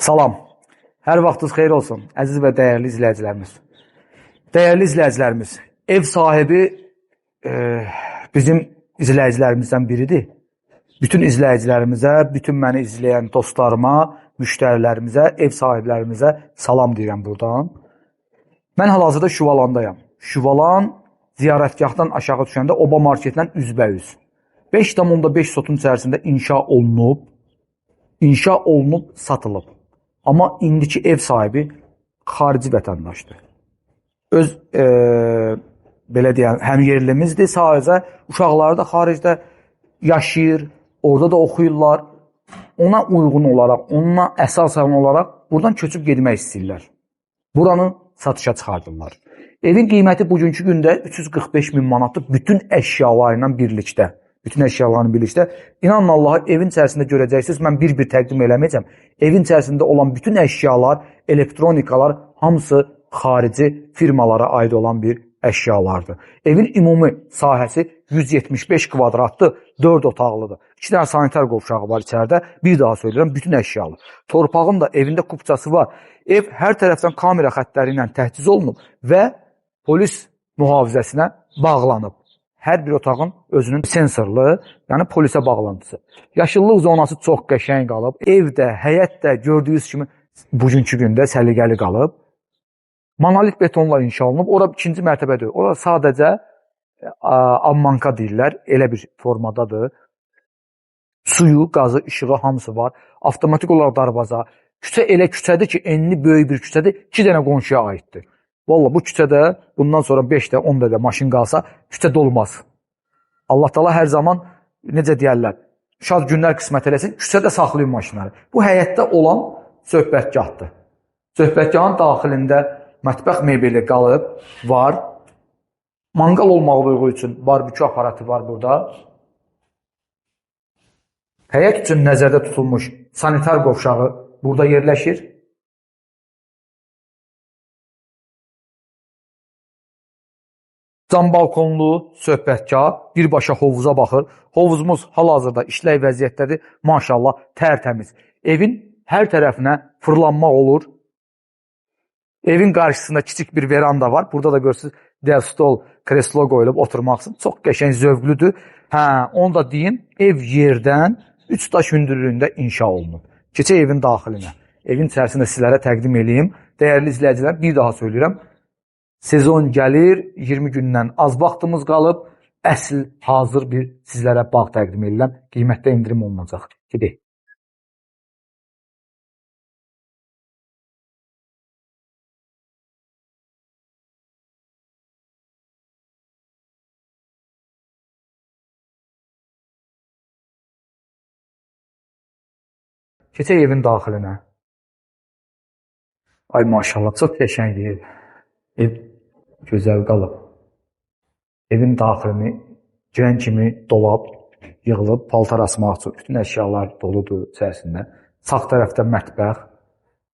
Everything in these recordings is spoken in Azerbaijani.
Salam. Hər vaxtınız xeyir olsun, əziz və dəyərli izləyicilərimiz. Dəyərli izləyicilərimiz, ev sahibi bizim izləyicilərimizdən biridir. Bütün izləyicilərimizə, bütün məni izləyən dostlarıma, müştərilərimizə, ev sahiblərimizə salam deyirəm buradan. Mən hal-hazırda Şuvalandayam. Şuvalan ziyarətgahdan aşağı düşəndə Oba marketlə üzbəyüz. 5,5 sotun içərisində inşa olunub, satılıb. Amma indiki ev sahibi xarici vətəndaşdır. Öz belə deyəm, həmyerlimizdir sadəcə. Uşaqları da xaricdə yaşayır, orada da oxuyurlar. Ona uyğun olaraq, ona əsasən olaraq buradan köçüb getmək istəyirlər. Buranı satışa çıxardırlar. Evin qiyməti bugünkü gündə 345 min manatdır bütün əşyalarla birlikdə. Bütün əşyalarını birlikdə. İnanın Allaha, evin içərisində görəcəksiniz, mən bir-bir təqdim eləməyəcəm. Evin içərisində olan bütün əşyalar, elektronikalar hamısı xarici firmalara aid olan bir əşyalardır. Evin ümumi sahəsi 175 kvadratdır, 4 otaqlıdır. 2 dənə sanitar qovşağı var içəridə. Bir daha söyləyirəm, bütün əşyalı. Torpağın da evində kupçası var. Ev hər tərəfdən kamera xəttləri ilə təchiz olunub və polis mühafizəsinə bağlanıb. Hər bir otağın özünün sensorlu, yəni polisə bağlantısı. Yaşıllıq zonası çox qəşəng qalıb. Evdə, həyətdə gördüyünüz kimi bugünkü gündə səliqəli qalıb. Monolit betonla inşa olunub. Ora ikinci mərtəbədir. Ora sadəcə ammanka deyirlər. Elə bir formadadır. Suyu, qazı, işığı hamısı var. Avtomatik olaraq darvaza. Küçə elə küçədir ki, enli böyük bir küçədir. 2 dənə qonşuya aiddir. Vallahi bu küçədə bundan sonra 5 də 10 da maşın qalsa küçə dolmaz. Allah Taala hər zaman necə deyərlər, şad günlər qismət eləsin, küçədə saxlayın maşınları. Bu həyətdə olan söhbətgahdır. Söhbətgahın daxilində mətbəx mebeli qalıb, var. Manqal olmağı uyğu üçün barbekü aparatı var burada. Həyət üçün nəzərdə tutulmuş sanitar qovşağı burada yerləşir. Cam balkonlu söhbətgah, birbaşa hovuza baxır. Hovuzumuz hal-hazırda işlək vəziyyətdədir. Maşallah, tərtəmiz. Evin hər tərəfinə fırlanma olur. Evin qarşısında kiçik bir veranda var. Burada da görürsünüz, dev stol, kreslo qoyulub oturmaq üçün. Çox qəşəng, zövqlüdür. Onu da deyim, ev yerdən 3 daş hündürlüyündə inşa olunub. Keçək evin daxilinə. Evin içərisində sizlərə təqdim edeyim. Dəyərli izləyicilər, bir daha söyləyirəm. Sezon gəlir, 20 gündən az vaxtımız qalıb, əsl, hazır bir sizlərə bağ təqdim edirəm. Qiymətdə indirim olunacaq. Gedək. Keçək evin daxilinə. Ay maşallah, çox qəşəngdir ev. Ev gözəl qalıb. Evin daxilini girən kimi dolab yığılıb, paltar asmaq üçün bütün əşyalar doludur içərisində. Sağ tərəfdə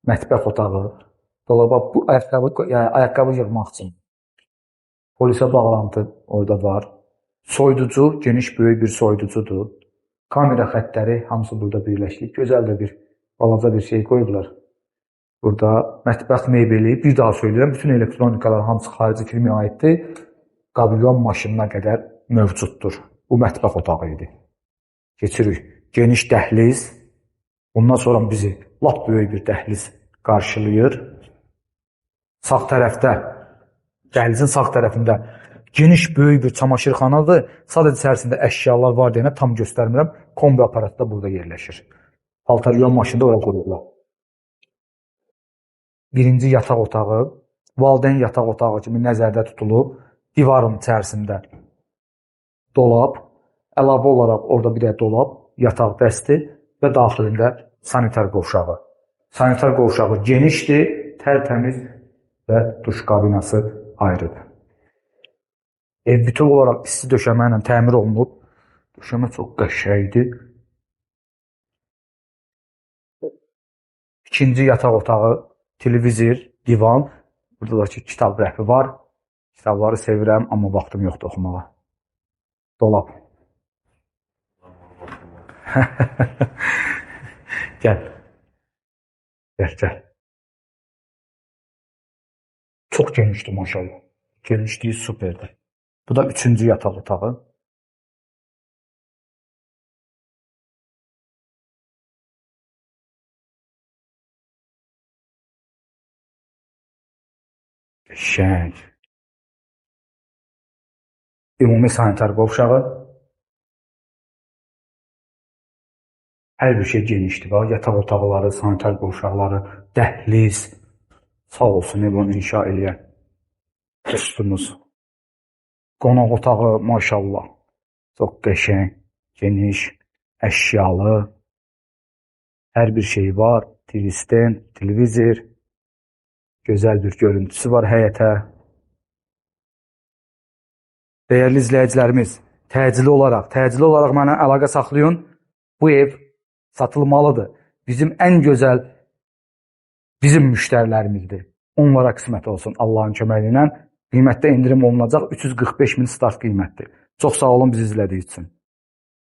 mətbəx otağı, dolaba bu ayaqqabı yığmaq üçün. Polisə bağlantı orada var. Soyuducu, geniş böyük bir soyuducudur. Kamera xəttləri hamısı burada birləşdik. Gözəl də bir balaca bir şey qoyublar. Burada mətbəx mebeli, bir daha söyləyirəm, bütün elektronikalar hamısı xarici firmaya aiddir. Qabyon maşınına qədər mövcuddur. Bu mətbəx otağı idi. Keçirik. Geniş dəhliz. Ondan sonra bizi lap böyük bir dəhliz qarşılayır. Sağ tərəfdə, dəhlizin sağ tərəfində geniş böyük bir çamaşırxanadır. Sadəcə içərisində əşyalar var deyənə tam göstərmirəm. Kombi aparatı da burada yerləşir. Paltar yuyan maşını da oraya qoyublar. Birinci yataq otağı, valideyn yataq otağı kimi nəzərdə tutulub, divarın içərisində dolab, əlavə olaraq orada bir də dolab, yataq dəsti və daxilində sanitar qovşağı. Sanitar qovşağı genişdir, tərtəmiz və duş kabinası ayrıdır. Ev bütöv olaraq isti döşəmə ilə təmir olunub, döşəmə çox qəşəngdir. İkinci yataq otağı, televizor, divan, burada da ki, kitab rəfi var. Kitabları sevirəm, amma vaxtım yoxdur oxumağa. Dolab. Gəl. Gəl, gəl. Çox genişdir maşallah. Genişliyi superdir. Bu da üçüncü yataq otağı. Qəşəng. Ümumi sanitar qovşağı. Hər bir şey genişdir. Bax, yataq otaqları, sanitar qovşaqları, dəhliz. Sağ olsun bunu inşa eləyən dostumuz. Qonaq otağı maşallah. Çox qəşəng, geniş, əşyalı. Hər bir şey var. TV-stand, televizor. Gözəl bir görüntüsü var həyətə. Dəyərli izləyicilərimiz, təcili olaraq mənə əlaqə saxlayın. Bu ev satılmalıdır. Bizim ən gözəl bizim müştərilərimizdir. Onlara qismət olsun Allahın köməyi ilə. Qiymətdə indirim olunacaq. 345 min start qiymətdir. Çox sağ olun bizi izlədiyiniz üçün.